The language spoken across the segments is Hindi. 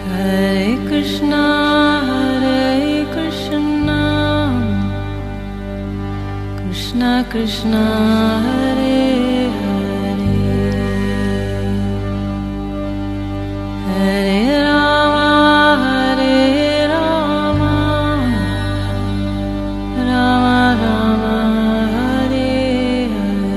Hare Krishna Krishna Krishna Hare Hare Hare Rama Rama Rama Hare Hare।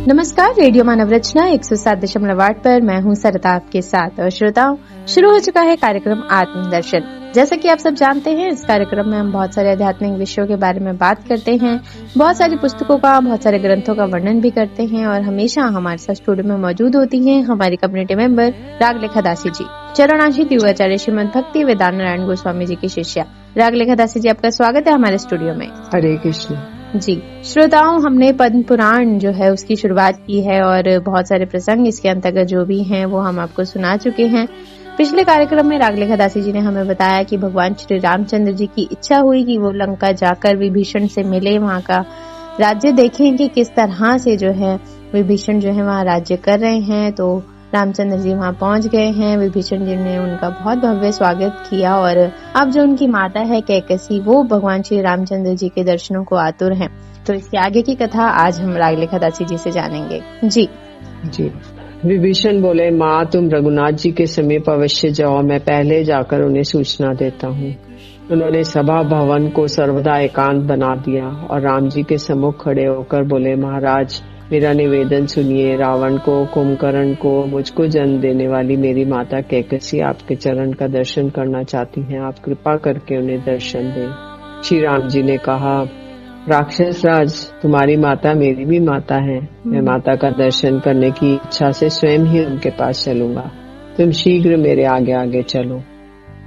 नमस्कार, रेडियो मानव रचना 107.8 पर मैं हूं सरिता आपके साथ। और श्रोताओं, शुरू हो चुका है कार्यक्रम आत्मदर्शन। जैसा कि आप सब जानते हैं, इस कार्यक्रम में हम बहुत सारे आध्यात्मिक विषयों के बारे में बात करते हैं, बहुत सारी पुस्तकों का, बहुत सारे ग्रंथों का वर्णन भी करते हैं। और हमेशा हमारे साथ स्टूडियो में मौजूद होती हैं हमारी कम्युनिटी मेंबर रागलेखा दासी जी, चरणाश्रित युगाचार्य श्रीमद भक्ति वेदांत नारायण गोस्वामी जी की शिष्या। रागलेखा दासी जी, आपका स्वागत है हमारे स्टूडियो में। हरे कृष्ण जी। श्रोताओं, हमने पद्म पुराण जो है उसकी शुरुआत की है और बहुत सारे प्रसंग इसके अंतर्गत जो भी हैं वो हम आपको सुना चुके हैं। पिछले कार्यक्रम में रागलेखा दासी जी ने हमें बताया कि भगवान श्री रामचंद्र जी की इच्छा हुई कि वो लंका जाकर विभीषण से मिले, वहाँ का राज्य देखें कि किस तरह से जो है विभीषण जो है वहाँ राज्य कर रहे हैं। तो रामचंद्र जी वहाँ पहुँच गए हैं। विभीषण जी ने उनका बहुत भव्य स्वागत किया और अब जो उनकी माता है कैकसी, वो भगवान श्री रामचंद्र जी के दर्शनों को आतुर हैं। तो इसके आगे की कथा आज हम रागलेखा दासी जी से जानेंगे। जी जी। विभीषण बोले, माँ तुम रघुनाथ जी के समीप अवश्य जाओ, मैं पहले जाकर उन्हें सूचना देता हूँ। उन्होंने सभा भवन को सर्वदा एकांत बना दिया और राम जी के सम्मुख खड़े होकर बोले, महाराज मेरा निवेदन सुनिए। रावण को, कुंभकर्ण को, मुझको जन्म देने वाली मेरी माता कैकसी आपके चरण का दर्शन करना चाहती हैं। आप कृपा करके उन्हें दर्शन दें। श्री राम जी ने कहा, राक्षस राज, तुम्हारी माता मेरी भी माता है। मैं माता का दर्शन करने की इच्छा से स्वयं ही उनके पास चलूंगा। तुम शीघ्र मेरे आगे आगे चलो।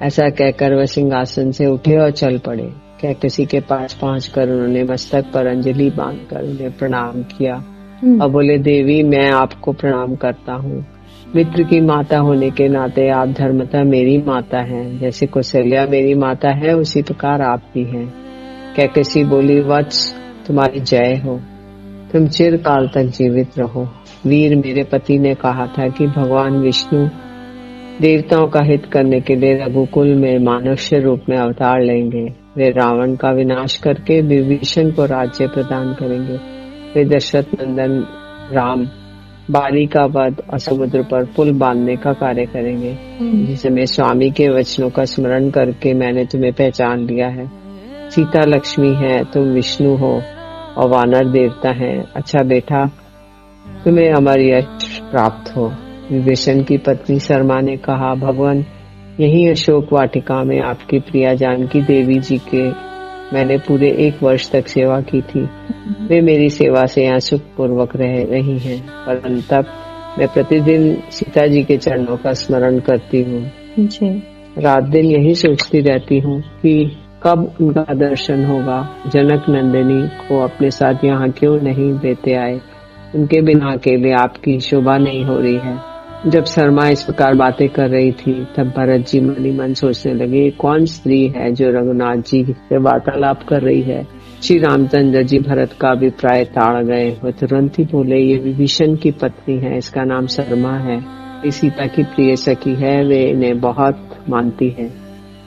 ऐसा कहकर वह सिंहासन से उठे और चल पड़े। कैकसी के पास पहुंचकर उन्होंने मस्तक पर अंजलि बांधकर उन्हें प्रणाम किया और बोले, देवी मैं आपको प्रणाम करता हूँ। मित्र की माता होने के नाते आप धर्मतः मेरी माता हैं। जैसे कौशल्या मेरी माता है, उसी प्रकार आप भी हैं। कैकसी बोली, वत्स तुम्हारी जय हो, तुम चिरकाल तक जीवित रहो। वीर, मेरे पति ने कहा था कि भगवान विष्णु देवताओं का हित करने के लिए रघुकुल में मनुष्य रूप में अवतार लेंगे। वे रावण का विनाश करके विभीषण को राज्य प्रदान करेंगे। वे दशरथ नंदन राम बाली का वध और समुद्र पर पुल बांधने का कार्य करेंगे। जिसमें स्वामी के वचनों का स्मरण करके मैंने तुम्हें पहचान लिया है। सीता लक्ष्मी है, तुम विष्णु हो और वानर देवता हैं। अच्छा बेटा, तुम्हें अमर यश प्राप्त हो। विभीषण की पत्नी शर्मा ने कहा, भगवान यही अशोक वाटिका में आपकी प्रिया जानकी देवी जी के मैंने पूरे 1 वर्ष तक सेवा की थी। वे मेरी सेवा से यहाँ सुख पूर्वक रह रही हैं, परंतु मैं प्रतिदिन सीता जी के चरणों का स्मरण करती हूँ। रात दिन यही सोचती रहती हूँ कि कब उनका दर्शन होगा। जनक नंदिनी को अपने साथ यहाँ क्यों नहीं लेते आए? उनके बिना अकेले आपकी शोभा नहीं हो रही है। जब शर्मा इस प्रकार बातें कर रही थी, तब भरत जी मन ही मन सोचने लगे, कौन स्त्री है जो रघुनाथ जी से वार्तालाप कर रही है। श्री रामचंद्र जी भरत का अभिप्राय ताड़ गए। वो तुरंत ही बोले, ये विभीषण की पत्नी है, इसका नाम शर्मा है, ये सीता की प्रिय सखी है, वे इन्हें बहुत मानती है।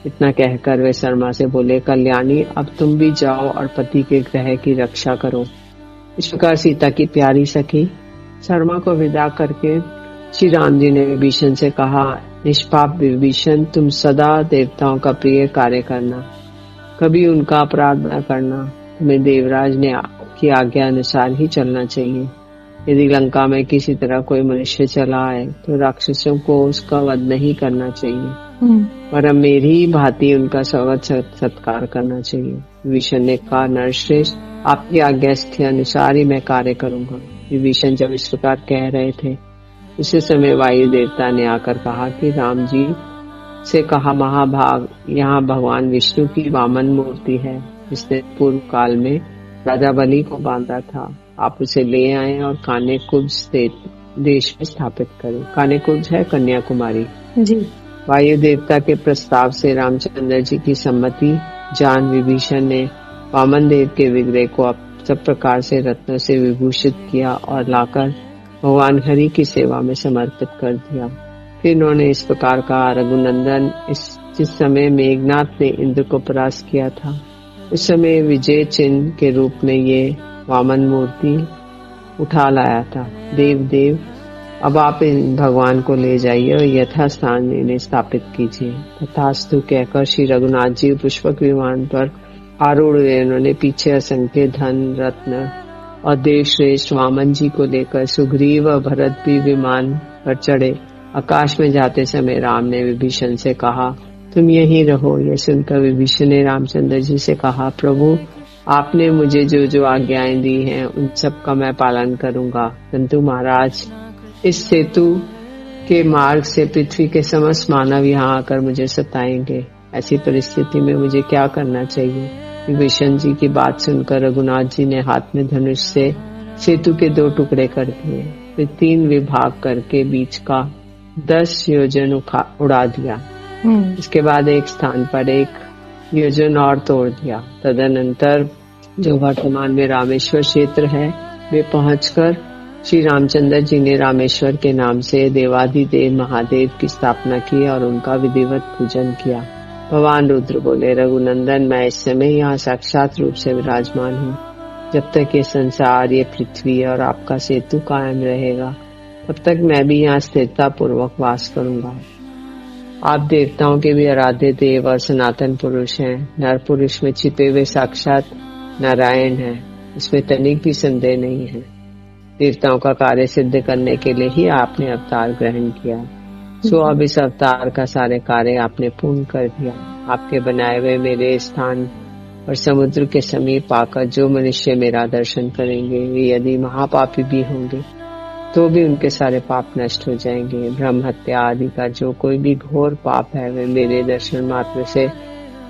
इतना कहकर वे शर्मा से बोले, कल्याणी अब तुम भी जाओ और पति के ग्रह की रक्षा करो। इस प्रकार सीता की प्यारी सखी शर्मा को विदा करके श्री राम जी ने विभीषण से कहा, निष्पाप विभीषण, तुम सदा देवताओं का प्रिय कार्य करना, कभी उनका अपराध न करना। तुम्हें देवराज ने की आज्ञा अनुसार ही चलना चाहिए। यदि लंका में किसी तरह कोई मनुष्य चला आए तो राक्षसों को उसका वध नहीं करना चाहिए, पर मेरी भांति उनका स्वागत सत्कार करना चाहिए। विभीषण ने कहा, नरश्रेष्ठ, आपकी आज्ञा के अनुसार ही मैं कार्य करूंगा। विभीषण जब इस प्रकार कह रहे थे, उसी समय वायु देवता ने आकर कहा कि राम जी से कहा, महाभाग, यहाँ भगवान विष्णु की वामन मूर्ति है, जिसने पूर्व काल में राजा बलि को बांधा था। आप उसे ले आए और कानेकुब्ज देश में स्थापित करें। कानेकुब्ज है कन्याकुमारी जी। वायु देवता के प्रस्ताव से रामचंद्र जी की सम्मति जान विभीषण ने वामन देव के विग्रह को सब प्रकार से रत्नों से विभूषित किया और लाकर भगवान हरि की सेवा में समर्पित कर दिया। फिर उन्होंने इस प्रकार कहा, रघुनंदन, जिस समय मेघनाथ ने इंद्र को परास्त किया था, उस समय विजय चिन्ह के रूप में ये वामन मूर्ति उठा लाया था। देव, अब आप इन भगवान को ले जाइए और यथास्थान इन्हें स्थापित कीजिए। तथास्तु कहकर श्री रघुनाथ जी पुष्पक विमान पर आरूढ़ हुए। उन्होंने पीछे असंख्य धन रत्न और देव श्रेष्ठ वामन जी को लेकर सुग्रीव और भरत भी विमान पर चढ़े। आकाश में जाते समय राम ने विभीषण से कहा, तुम यहीं रहो। यह सुनकर विभीषण ने रामचंद्र जी से कहा, प्रभु, आपने मुझे जो जो आज्ञाएं दी हैं उन सब का मैं पालन करूंगा, परंतु महाराज, इस सेतु के मार्ग से पृथ्वी के समस्त मानव यहाँ आकर मुझे सताएंगे। ऐसी परिस्थिति में मुझे क्या करना चाहिए? विभीषण जी की बात सुनकर रघुनाथ जी ने हाथ में धनुष से सेतु के 2 टुकड़े कर दिए, फिर 3 विभाग करके बीच का 10 योजन उड़ा दिया। इसके बाद एक स्थान पर 1 योजन और तोड़ दिया। तदनंतर जो वर्तमान में रामेश्वर क्षेत्र है, वे पहुंचकर श्री रामचंद्र जी ने रामेश्वर के नाम से देवाधिदेव महादेव की स्थापना की और उनका विधिवत पूजन किया। भगवान रुद्र बोले, रघुनंदन, मैं इस समय यहाँ साक्षात रूप से विराजमान हूँ। जब तक ये संसार, ये पृथ्वी और आपका सेतु कायम रहेगा, तब तक मैं भी यहाँ स्थिरता पूर्वक वास करूंगा। आप देवताओं के भी आराध्य देव और सनातन पुरुष हैं। नर पुरुष में छिपे हुए साक्षात नारायण हैं, इसमें तनिक भी संदेह नहीं है। देवताओं का कार्य सिद्ध करने के लिए ही आपने अवतार ग्रहण किया। सो अब इस अवतार का सारे कार्य आपने पूर्ण कर दिया। आपके बनाए हुए मेरे स्थान और समुद्र के समीप आकर जो मनुष्य मेरा दर्शन करेंगे, वे यदि महापापी भी होंगे तो भी उनके सारे पाप नष्ट हो जाएंगे। ब्रह्म हत्या आदि का जो कोई भी घोर पाप है, वे मेरे दर्शन मात्र से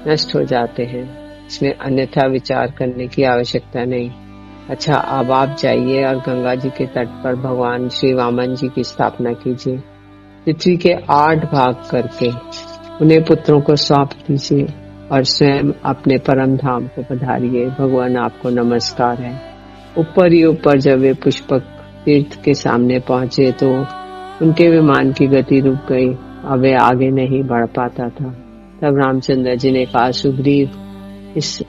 नष्ट हो जाते हैं। इसमें अन्यथा विचार करने की आवश्यकता नहीं। अच्छा, अब आप जाइए और गंगा जी के तट पर भगवान श्री वामन जी की स्थापना कीजिए। पृथ्वी के 8 भाग करके उन्हें पुत्रों को सौंप दीजिए और स्वयं अपने परम धाम को पधारिए। भगवान, आपको नमस्कार है। ऊपर ही ऊपर जब वे पुष्पक तीर्थ के सामने पहुंचे तो उनके विमान की गति रुक गई। अब वे आगे नहीं बढ़ पाता था। तब रामचंद्र जी ने कहा, सुग्रीव, इस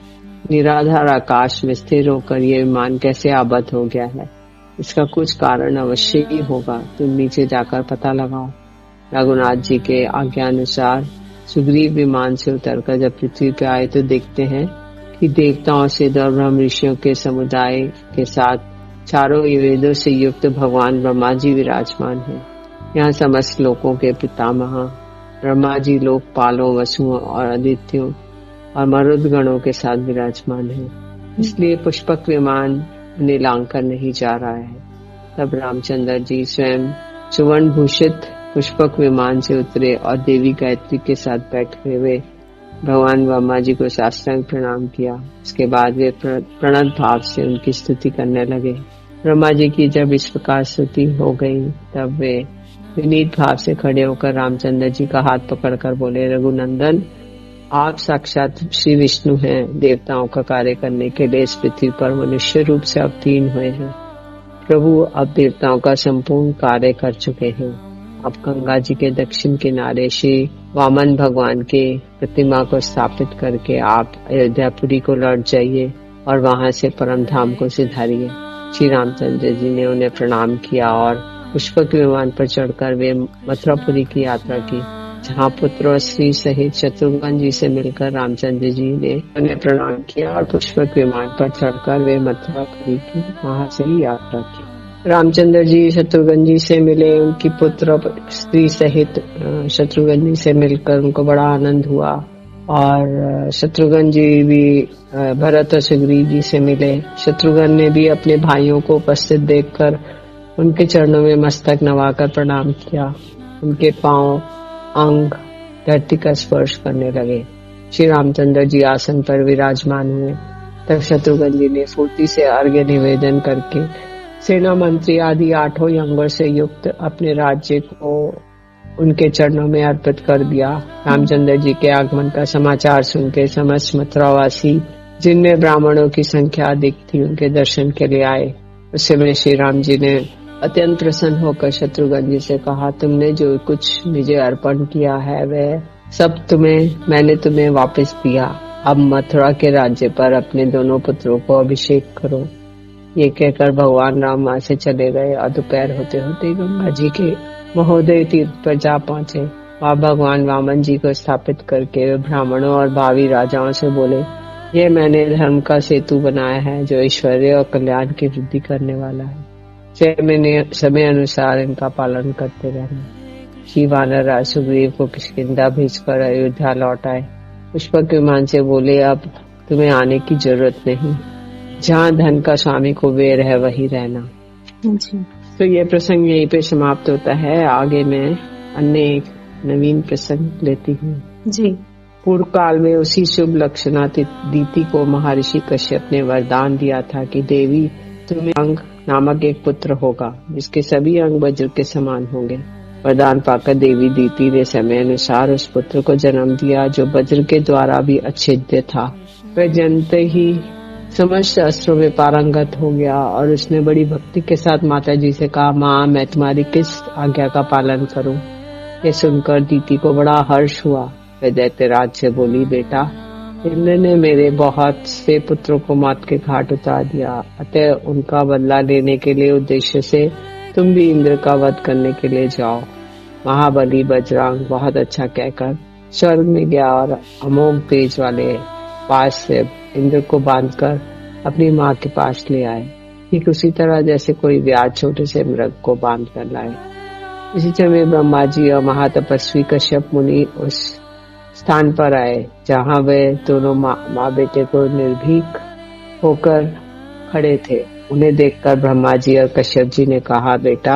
निराधार आकाश में स्थिर होकर ये विमान कैसे आबद्ध हो गया है? इसका कुछ कारण अवश्य ही होगा। तुम नीचे जाकर पता लगाओ। रघुनाथ जी के आज्ञा अनुसार सुग्रीव विमान से उतरकर जब पृथ्वी पर आए तो देखते हैं कि देवताओं से और ब्रह्म ऋषियों के समुदाय के साथ चारों वेदों से युक्त भगवान ब्रह्मा जी विराजमान हैं। यहाँ समस्त लोकों के पितामह ब्रह्मा जी लोकपालों, वसुओं और आदित्यों और मरुद गणों के साथ विराजमान है। इसलिए पुष्पक विमान उन्हें लांघकर नहीं जा रहा है। तब रामचंद्र जी स्वयं सुवर्ण भूषित पुष्पक विमान से उतरे और देवी गायत्री के साथ बैठे हुए भगवान ब्रह्मा जी को साष्टांग प्रणाम किया। इसके बाद वे प्रणत भाव से उनकी स्तुति करने लगे। ब्रह्मा जी की जब इस प्रकार स्तुति हो गई, तब वे विनीत भाव से खड़े होकर रामचंद्र जी का हाथ पकड़कर बोले, रघुनंदन, आप साक्षात श्री विष्णु हैं। देवताओं का कार्य करने के लिए इस पृथ्वी पर मनुष्य रूप से अवतीर्ण हुए हैं। प्रभु अब देवताओं का संपूर्ण कार्य कर चुके हैं। अब गंगा जी के दक्षिण किनारे श्री वामन भगवान के प्रतिमा को स्थापित करके आप अयोध्यापुरी को लौट जाइए और वहां से परम धाम को सिधारिए। श्री रामचंद्र जी ने उन्हें प्रणाम किया और पुष्पक विमान पर चढ़कर वे मथुरापुरी की यात्रा की, जहाँ पुत्र और स्त्री सहित शत्रुघ्न जी से मिलकर रामचंद्र जी ने उन्हें प्रणाम किया और पुष्पक विमान पर चढ़कर वे मथुरापुरी की वहां से ही यात्रा की। रामचंद्र जी शत्रुघ्न जी से मिले। उनकी पुत्र स्त्री सहित शत्रुघ्न जी से मिलकर उनको बड़ा आनंद हुआ और शत्रुघ्न जी भी भरत और सुग्रीव जी से मिले। शत्रुघ्न ने भी अपने भाइयों को उपस्थित देखकर उनके चरणों में मस्तक नवाकर प्रणाम किया। उनके पांव अंग धरती का स्पर्श करने लगे। श्री रामचंद्र जी आसन पर विराजमान हुए। तब शत्रुघ्न जी ने फुर्ती से अर्घ्य निवेदन करके सेना मंत्री आदि 8 यंगों से युक्त अपने राज्य को उनके चरणों में अर्पित कर दिया। रामचंद्र जी के आगमन का समाचार सुनकर समस्त मथुरावासी, जिनमें ब्राह्मणों की संख्या अधिक थी, उनके दर्शन के लिए आए। उस समय श्री राम जी ने अत्यंत प्रसन्न होकर शत्रुघ्न जी से कहा, तुमने जो कुछ मुझे अर्पण किया है वह सब मैंने तुम्हें वापस दिया। अब मथुरा के राज्य पर अपने दोनों पुत्रों को अभिषेक करो। ये कहकर भगवान राम वहां से चले गए और दोपहर होते होते गंगा जी के महोदय तीर्थ पर जा पहुंचे। वहां भगवान वामन जी को स्थापित करके वे ब्राह्मणों और भावी राजाओं से बोले, ये मैंने धर्म का सेतु बनाया है जो ऐश्वर्य और कल्याण की वृद्धि करने वाला है। समय अनुसार इनका पालन करते रहना। श्री वानर राज सुग्रीव को किष्किंधा भेजकर अयोध्या लौट आए। पुष्पक विमान से बोले, अब तुम्हें आने की जरूरत नहीं, जहाँ धन का स्वामी कुबेर है वही रहना। जी। तो ये प्रसंग यहीं पे समाप्त होता है। आगे मैं अन्य एक नवीन प्रसंग लेती हूँ। जी। पूर्व काल में उसी शुभ लक्षणा दीति को महर्षि कश्यप ने वरदान दिया था कि देवी तुम्हें अंग नामक एक पुत्र होगा जिसके सभी अंग वज्र के समान होंगे। वरदान पाकर देवी दीति ने समय अनुसार उस पुत्र को जन्म दिया जो वज्र के द्वारा भी अच्छेद्य था। वह जन्मते ही समस्त अस्त्रों में पारंगत हो गया और उसने बड़ी भक्ति के साथ माता जी से कहा, माँ मैं तुम्हारी किस आज्ञा का पालन करूं? ये सुनकर दीति को बड़ा हर्ष हुआ। वह दैत्यराज से बोली, बेटा इंद्र ने मेरे बहुत से पुत्रों को मौत के घाट उतार दिया, अतः उनका बदला लेने के लिए उद्देश्य से तुम भी इंद्र का वध करने के लिए जाओ। महाबली बजरंग बहुत अच्छा कहकर स्वर्ग में गया और अमोघ तेज वाले पास से इंद्र को बांधकर अपनी माँ के पास ले आए, ठीक उसी तरह जैसे कोई व्याध छोटे से मृग को बांध कर लाए। इसी समय ब्रह्मा जी और महातपस्वी कश्यप मुनि उस स्थान पर आए जहाँ वे दोनों माँ बेटे को निर्भीक होकर खड़े थे। उन्हें देखकर ब्रह्मा जी और कश्यप जी ने कहा, बेटा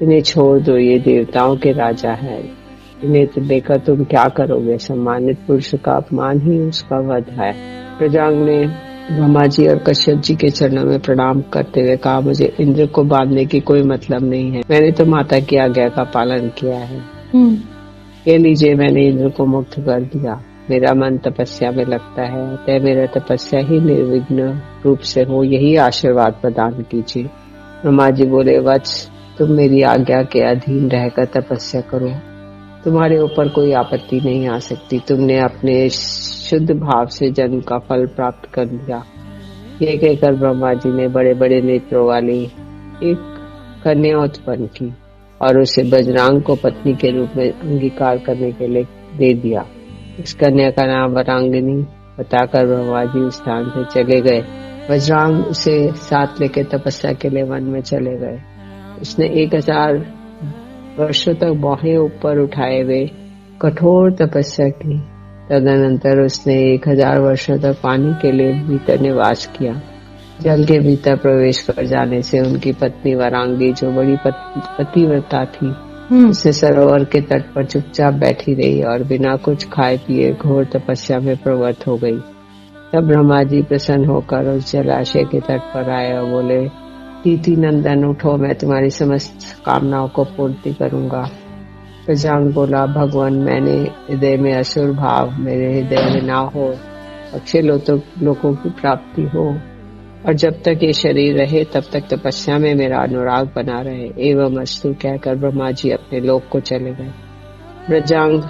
इन्हें छोड़ दो, ये देवताओं के राजा है, इन्हें लेकर तुम क्या करोगे? सम्मानित पुरुष का अपमान ही उसका वध है। प्रजांग ने ब्रह्मा जी और कश्यप जी के चरणों में प्रणाम करते हुए कहा, मुझे इंद्र को बांधने की कोई मतलब नहीं है, मैंने तो माता की आज्ञा का पालन किया है। ये लीजिए, मैंने इंद्र को मुक्त कर दिया। मेरा मन तपस्या में लगता है, अतः मेरा तपस्या ही निर्विघ्न रूप से हो, यही आशीर्वाद प्रदान कीजिए। ब्रह्मा जी बोले, वत्स तुम मेरी आज्ञा के अधीन रहकर तपस्या करो, तुम्हारे ऊपर कोई आपत्ति नहीं आ सकती। तुमने अपने शुद्ध भाव से जन्म का फल प्राप्त कर लिया। ये कहकर ब्रह्मा जी ने बड़े बड़े नेत्रों वाली एक कन्या उत्पन्न की और उसे बजरंग को पत्नी के रूप में अंगीकार करने के लिए दे दिया। इस कन्या का नाम वरांगिनी बताकर ब्रह्मा जी उस स्थान से चले गए। बजरंग उसे साथ लेकर तपस्या के लिए वन में चले गए। उसने 1000 वर्षों तक बाहें ऊपर उठाए हुए कठोर तपस्या की। तदनंतर उसने 1000 वर्षों तक पानी के लिए भीतर निवास किया। जल के भीतर प्रवेश कर जाने से उनकी पत्नी वरांगी, जो बड़ी पतिव्रता थी, उसने सरोवर के तट पर चुपचाप बैठी रही और बिना कुछ खाए पिए घोर तपस्या में प्रवृत्त हो गई। तब ब्रह्मा जी प्रसन्न होकर उस जलाशय के तट पर आए और बोले, दीति नंदन उठो, मैं तुम्हारी समस्त कामनाओं को पूर्ति करूंगा। प्रजांग बोला, भगवान मैंने हृदय में असुर भाव मेरे हृदय में ना हो, अक्षय लोकों की प्राप्ति हो और जब तक ये शरीर रहे तब तक तपस्या में मेरा अनुराग बना रहे। एवं अस्तु कहकर ब्रह्मा जी अपने लोक को चले गए। प्रजांग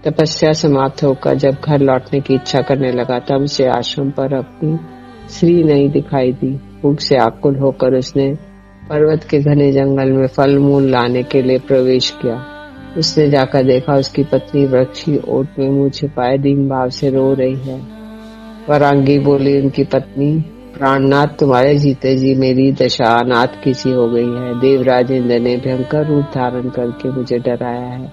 तपस्या समाप्त होकर जब घर लौटने की इच्छा करने लगा तब उसे आश्रम पर अपनी स्त्री नहीं दिखाई दी। भूख से आकुल होकर उसने पर्वत के घने जंगल में फल मूल लाने के लिए प्रवेश किया। उसने जाकर देखा उसकी पत्नी वृक्ष की ओट में मुंह छिपाए दीन भाव से रो रही है। वरांगी बोली, उनकी पत्नी, प्राणनाथ तुम्हारे जीते जी मेरी दशा अनाथ की सी हो गई है। देवराज इंद्र ने भयंकर रूप धारण करके मुझे डराया है,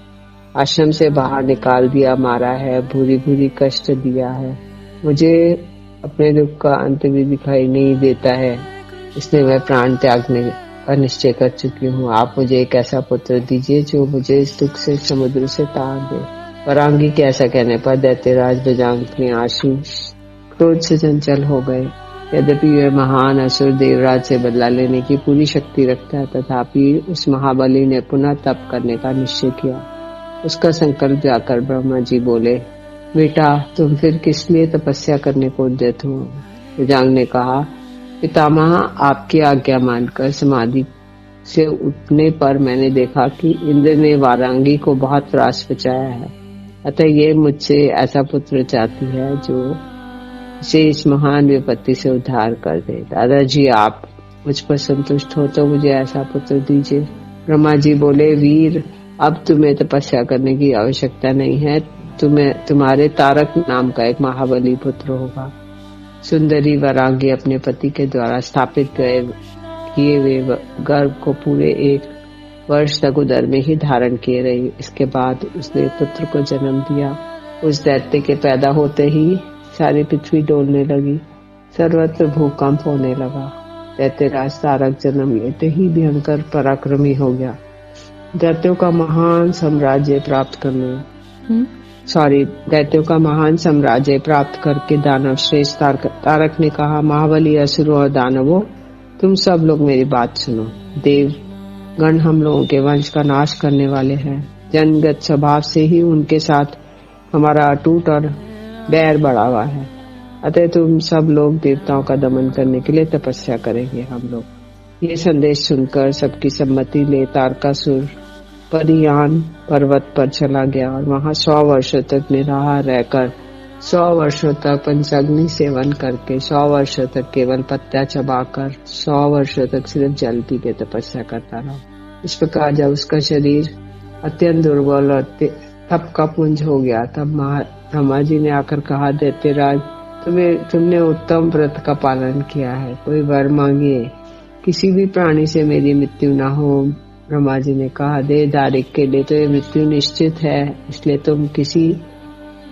आश्रम से बाहर निकाल दिया, मारा है, भूरी भूरी कष्ट दिया है। मुझे अपने दुख का अंत भी दिखाई नहीं देता है, इसलिए मैं प्राण त्यागने का निश्चय कर चुकी हूँ। आप मुझे एक ऐसा पुत्र दीजिए जो मुझे इस दुख से समुद्र से तार दे। वरांगी के ऐसा कहने पर दैत्यराज बजरंग के आंसू क्रोध से चंचल हो गए। यद्यपि वह महान असुर देवराज से बदला लेने की पूरी शक्ति रखता है, तथापि उस महाबली ने पुनः तप करने का निश्चय किया। उसका संकल्प जाकर ब्रह्मा जी बोले, बेटा तुम फिर किस लिए तपस्या करने को उद्यत हो? बजरंग ने कहा, पितामह आपकी आज्ञा मानकर समाधि से उठने पर मैंने देखा कि इंद्र ने वारांगी को बहुत त्रास पहुंचाया है, अतः ये मुझसे ऐसा पुत्र चाहती है जो इसे इस महान विपत्ति से उद्धार कर दे। दादाजी, आप मुझ पर संतुष्ट हो तो मुझे ऐसा पुत्र दीजिए। ब्रह्मा जी बोले, वीर, अब तुम्हें तपस्या करने की आवश्यकता नहीं है, तुम्हारे तारक नाम का एक महाबली पुत्र होगा। सुंदरी वरांगी अपने पति के द्वारा स्थापित किए हुए गर्भ को पूरे 1 वर्ष तक उदर में ही धारण किए रही। इसके बाद उसने पुत्र को जन्म दिया। उस दैत्य के पैदा होते ही सारी पृथ्वी डोलने लगी, सर्वत्र भूकंप होने लगा। दैत्यराज तारक जन्म लेते ही भयंकर पराक्रमी हो गया। दैत्यों का महान साम्राज्य प्राप्त करके दानव श्रेष्ठ तारक ने कहा, महाबली असुरों और दानवों, तुम सब लोग मेरी बात सुनो। देव गण हम लोगों के वंश का नाश करने वाले हैं। जन्मगत स्वभाव से ही उनके साथ हमारा अटूट और बैर बढ़ा हुआ है, अतः तुम सब लोग देवताओं का दमन करने के लिए तपस्या करेंगे। हम लोग ये संदेश सुनकर सबकी सम्मति ले तारकासुर परियान पर्वत पर चला गया और वहां 100 वर्षों तक निराहार रहकर, 100 वर्षों तक पंचाग्नि सेवन करके, 100 वर्षों तक केवल पत्ता चबाकर, 100 वर्षों तक सिर्फ जल पी के तपस्या करता रहा। इस प्रकार जब उसका शरीर अत्यंत दुर्बल और तप का पुंज हो गया, तब ब्रह्मा जी ने आकर कहा, दैत्यराज, तुमने उत्तम व्रत का पालन किया है, कोई वर मांगिए, किसी भी प्राणी से मेरी मृत्यु न हो। ब्रह्मा जी ने कहा, देहधारिक के लिए तो ये मृत्यु निश्चित है, इसलिए तुम किसी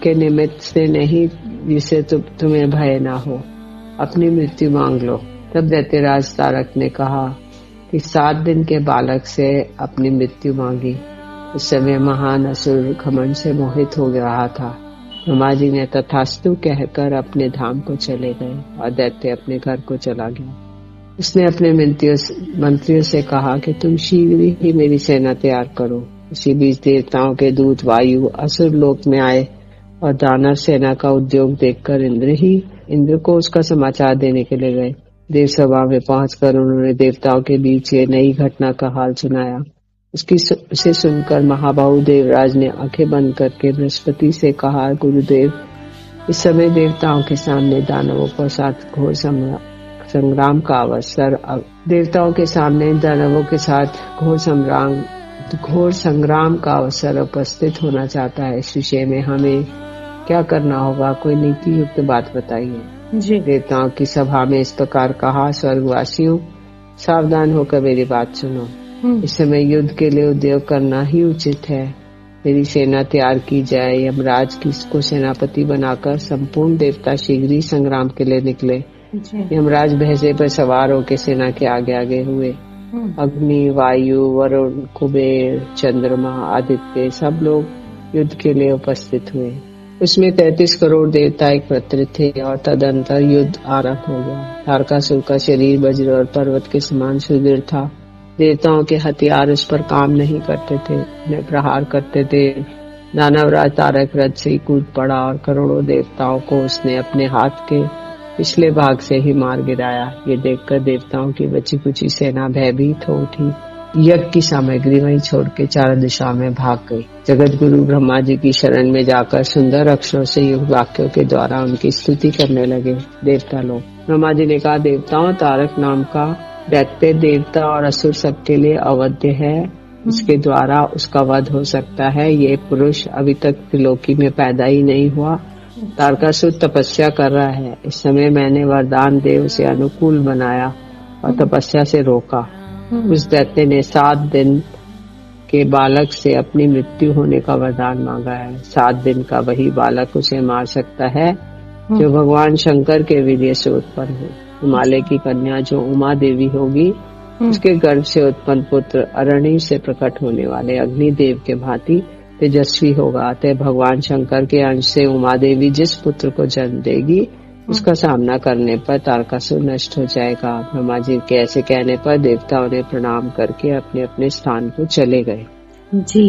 के निमित्त से नहीं जिसे तुम्हें भय ना हो, अपनी मृत्यु मांग लो। तब दैत्यराज तारक ने कहा कि 7 दिन के बालक से अपनी मृत्यु मांगी। उस समय महान असुर घमंड से मोहित हो रहा था। ब्रह्मा जी ने तथास्तु कहकर अपने धाम को चले गए और दैत्य अपने घर को चला गया। उसने अपने मंत्रियों से कहा कि तुम शीघ्र ही मेरी सेना तैयार करो। इसी बीच देवताओं के दूत वायु असुर लोक में आए और दानव सेना का उद्योग देखकर इंद्र को उसका समाचार देने के लिए गए। देवसभा में पहुंचकर उन्होंने देवताओं के बीच ये नई घटना का हाल सुनाया। उसे सुनकर महाबाहु देवराज ने आंखें बंद करके बृहस्पति से कहा, गुरुदेव, इस समय देवताओं के सामने दानवों के साथ घोर संग्राम का अवसर देवताओं के सामने दानवों के साथ घोर संग्राम का अवसर उपस्थित होना चाहता है। इस विषय में हमें क्या करना होगा, कोई नीति युक्त बात बताइए। जी। देवताओं की सभा में इस प्रकार कहा, स्वर्गवासियों, सावधान होकर मेरी बात सुनो। इस समय युद्ध के लिए उद्योग करना ही उचित है। मेरी सेना तैयार की जाए। यमराज को सेनापति बनाकर संपूर्ण देवता शीघ्र ही संग्राम के लिए निकले। यमराज भैंसे पर सवार होकर सेना के आगे आगे हुए। अग्नि, वायु, वरुण, कुबेर, चंद्रमा, आदित्य सब लोग युद्ध के लिए उपस्थित हुए। उसमें 33 करोड़ देवता एकत्रित थे और तदंतर युद्ध आरंभ हो गया। तारकासुर का शरीर वज्र और पर्वत के समान सुदृढ़ था। देवताओं के हथियार उस पर काम नहीं करते थे, उन्हें प्रहार करते थे। दानवराज तारक रथ से कूद पड़ा और करोड़ों देवताओं को उसने अपने हाथ के पिछले भाग से ही मार गिराया। ये देखकर देवताओं की बची कुची सेना भयभीत हो उठी। यज्ञ की सामग्री वहीं छोड़ के चारों दिशा में भाग गई। जगत गुरु ब्रह्मा जी की शरण में जाकर सुंदर अक्षरों से युक्त वाक्यों के द्वारा उनकी स्तुति करने लगे देवता लोग। ब्रह्मा जी ने कहा, देवताओं, तारक नाम का दैत्य देवता और असुर सबके लिए अवध्य है। इसके द्वारा उसका वध हो सकता है। ये पुरुष अभी तक त्रिलोकी में पैदा ही नहीं हुआ। तारकासुर तपस्या कर रहा है। इस समय मैंने वरदान दे उसे अनुकूल बनाया और तपस्या से रोका। उस दैत्य ने 7 दिन के बालक से अपनी मृत्यु होने का वरदान मांगा है। 7 दिन का वही बालक उसे मार सकता है जो भगवान शंकर के वीर्य से उत्पन्न हो। हिमालय की कन्या जो उमा देवी होगी, उसके गर्भ से उत्पन्न पुत्र अरणी से प्रकट होने वाले अग्निदेव के भांति तेजस्वी होगा। अतः भगवान शंकर के अंश से उमा देवी जिस पुत्र को जन्म देगी, उसका सामना करने पर तारकासुर नष्ट हो जाएगा। ब्रह्मा जी के ऐसे कहने पर देवताओं ने प्रणाम करके अपने अपने स्थान को चले गए। जी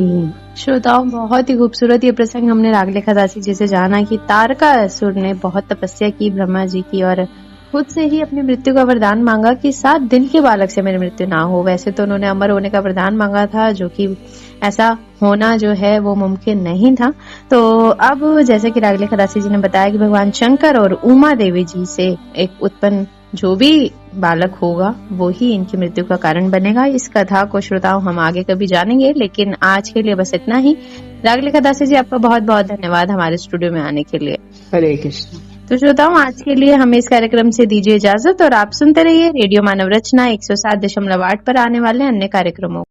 श्रोताओं, बहुत ही खूबसूरत ये प्रसंग हमने रागलेखा दासी जी से जाना कि तारकासुर ने बहुत तपस्या की ब्रह्मा जी की और खुद से ही अपनी मृत्यु का वरदान मांगा कि 7 दिन के बालक से मेरी मृत्यु ना हो। वैसे तो उन्होंने अमर होने का वरदान मांगा था, जो कि ऐसा होना जो है वो मुमकिन नहीं था। तो अब जैसे कि रागले खदासी जी ने बताया कि भगवान शंकर और उमा देवी जी से एक उत्पन्न जो भी बालक होगा वो ही इनकी मृत्यु का कारण बनेगा। इस कथा को श्रोताओं हम आगे कभी जानेंगे, लेकिन आज के लिए बस इतना ही। रागले खदासी जी, आपका बहुत बहुत धन्यवाद हमारे स्टूडियो में आने के लिए। हरे कृष्ण। तो श्रोताओं, आज के लिए हमें इस कार्यक्रम से दीजिए इजाजत और आप सुनते रहिए रेडियो मानव रचना 107.8 पर आने वाले अन्य कार्यक्रमों।